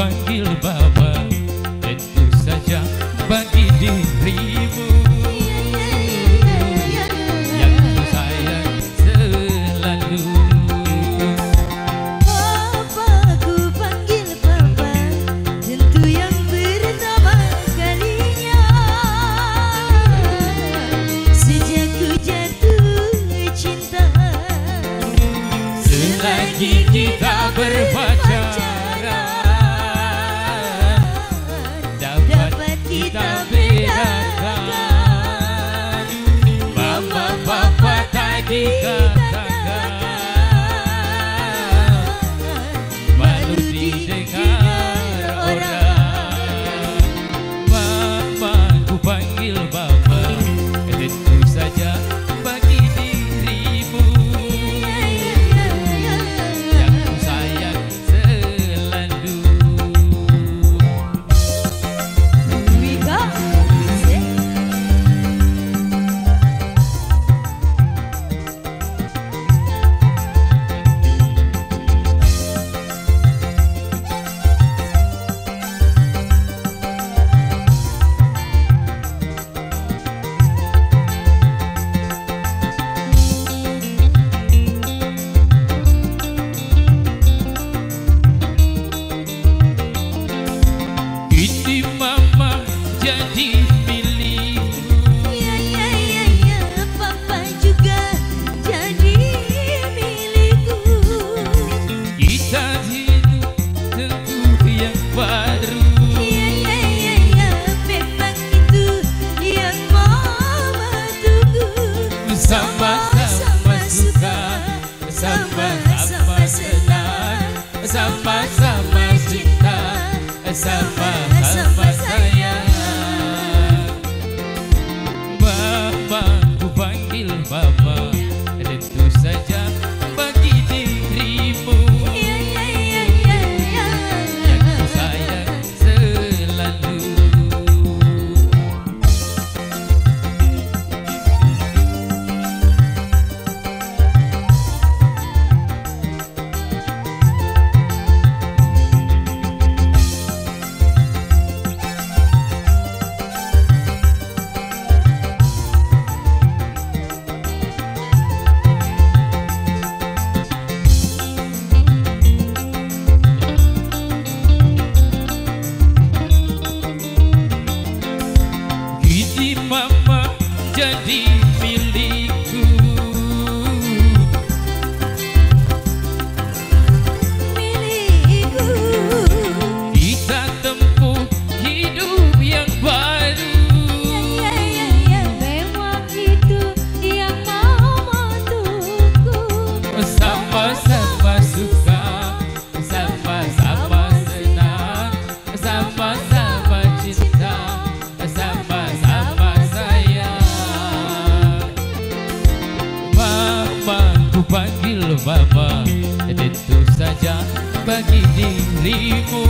panggil Bapa, tentu saja bagi dirimu yang ku sayang selalu. Bapa, ku panggil Bapa, tentu yang pertama kalinya sejak ku jatuh cinta. Selagi kita berpacaran, dapat kita bedakan. Mama Bapa tadi katakan, malu didengar orang. Mama, ku panggil Bapa, tentu saja bagi dirimu yang ku sayang selalu. We go. Kini Mama jadi milikku, Ya, Papa juga jadi milikku. kita hidup tentu yang baru. Ya, memang itu yang Mama tunggu. Sama-sama suka, sama-sama senang, sama-sama cinta, sama-sama sayang. Mama, ku panggil Bapa, tentu saja bagi dirimu yang ku sayang selalu. Kini Mama jadi milikku, Milikku. kita tempuh hidup yang baru. Ya, memang itu yang Mama tunggu. Sama-sama suka, sama-sama senang, sama-sama cinta, sama-sama sayang. Mama, ku panggil Bapa, tentu saja bagi dirimu